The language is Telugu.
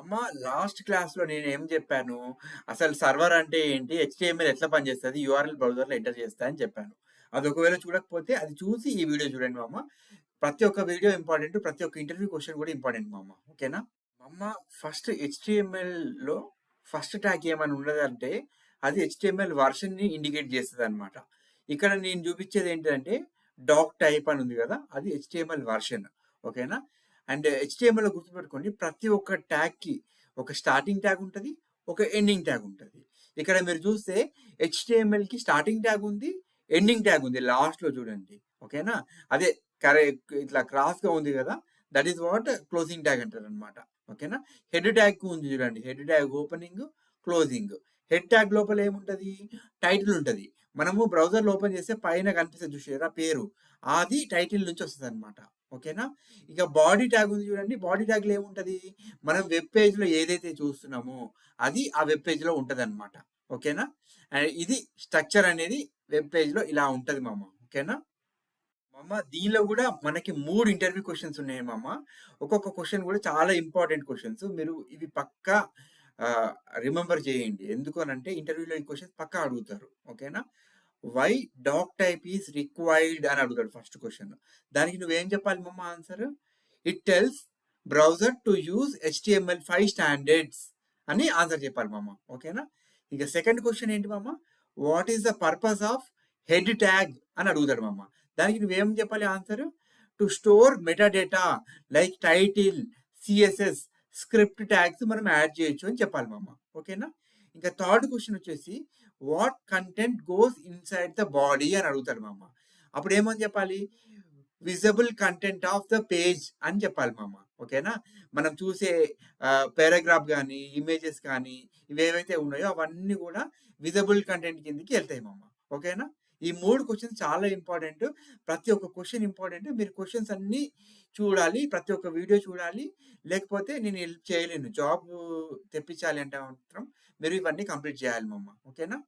అమ్మ లాస్ట్ క్లాస్‌లో నేనేం జెప్పాను, అసలు సర్వర్ అంటే ఏంటి? హెచ్‌టీఎంఎల్ ఎట్లా పనిచేస్తది? యూఆర్ఎల్ బ్రౌజర్‌లో ఎంటర్ చేస్తా అని చెప్పాను. అది ఒకవేళ చూడకపోతే అది చూసి ఈ వీడియో చూడండి మామ. ప్రతి ఒక్క వీడియో ఇంపార్టెంట్. ప్రతి ఒక్క ఇంటర్వ్యూ క్వెషన్ కూడా ఇంపార్టెంట్ మామ. ఓకేనా? మామ ఫస్ట్ హెచ్‌టీఎంఎల్‌లో ఫస్ట్ ట్యాగ్ ఏమైనా ఉన్నదంటే అది హెచ్‌టీఎంఎల్ వెర్షన్‌ని ఇండికేట్ చేస్తదనమాట. ఇక్కడ నేను చూపించేది ఏంటిదంటే డాక్ టైప్ అని ఉంది గదా! అది హెచ్‌టీఎంఎల్ వెర్షన్. ఓకేనా? అండ్ హెచ్‌టీఎంఎల్‌లో గుర్తుపెట్టుకోండి ప్రతి ఒక్క ట్యాగ్‌కి ఒక స్టార్టింగ్ ట్యాగ్ ఉంటది. ఒక ఎండింగ్ ట్యాగ్ ఉంటది. ఇక్కడ మీరు చూస్తే హెచ్‌టీఎంఎల్‌కి స్టార్టింగ్ ట్యాగ్ ఉంది. ఎండింగ్ ట్యాగ్ ఉంది. లాస్ట్‌లో చూడండి. ఓకేనా? అదే ఇట్లా క్రాస్‌గా ఉంది గదా! That is what closing tag అంటారనమాట. ఓకేనా? హెడ్ ట్యాగ్ ఉంది చూడండి. Head tag opening, closing. Head tag లోపల ఏముంటది? టైటిల్ ఉంటది. మనము బ్రౌజర్‌లో ఓపెన్ చేస్తే పైన కనిపిస్తది చూసారా పేరు. అది టైటిల్ నుంచి వస్తదనమాట. ఓకేనా? ఇక బాడీ ట్యాగ్ ఉంది చూడండి. బాడీ ట్యాగ్‌లో ఏముంటది? మనం వెబ్ పేజ్‌లో ఏదైతే చూస్తున్నామో అది ఆ వెబ్ పేజ్‌లో ఉంటదనమాట. ఓకేనా? ఇది స్ట్రక్చర్ అనేది వెబ్ పేజ్‌లో ఇలా ఉంటది మామ. ఓకేనా? మామ దీనిలో గూడా మనకి 3 ఇంటర్వ్యూ క్వెషన్స్ ఉన్నాయి మామ. ఒక్కొక్క క్వెషన్ గూడా చాలా ఇంపార్టెంట్ క్వెషన్స్. మీరు ఇవి పక్కా ఆహ్, రిమెంబర్ చేయండి. ఎందుకు అనంటే ఇంటర్వ్యూలో ఈ క్వెషన్స్ పక్కా అడుగుతారు. ఓకేనా? Why doc type is required అని అడుగుతాడు ఫస్ట్ క్వెషన్. దానికి నువ్వేం చెప్పాలి మామ answer? It tells browser to use HTML5 standards అని ఆన్సర్ చెప్పాలి మామ. ఓకేనా? ఇక సెకండ్ క్వెషన్ ఏంటి మామ? What is the purpose of head tag అని అడుగుతాడు మామ. దానికి నువ్వేం చెప్పాలి answer? To store metadata like title, CSS, script tags మనం యాడ్ చేయొచ్చు అని చెప్పాలి మామ. ఓకేనా? ఇంకా థర్డ్ క్వెషన్ వచ్చేసి what content goes inside the body అని అడుగుతాడు మామ. అప్పుడు ఏమని చెప్పాలి? Visible content of the page అని చెప్పాలి మామ. ఓకేనా? మనం చూసే పారాగ్రాఫ్ గాని, ఇమేజెస్ కానీ ఇవేవైతే ఉన్నాయో అవన్నీ గూడా విజిబుల్ కంటెంట్ కిందకి ఎళ్తాయి మామ. ఓకేనా? ఈ 3 క్వెషన్స్ చాలా ఇంపార్టెంట్. ప్రతి ఒక్క క్వెషన్ ఇంపార్టెంట్. మీరు క్వెషన్స్ అన్నీ చూడాలి. ప్రతి ఒక్క వీడియో చూడాలి. లేకపోతే నేను హెల్ప్ చేయలేను. జాబు తెప్పించాలి అంటే మాత్రం మీరు ఇవన్నీ కంప్లీట్ చేయాలి మామ. ఓకేనా?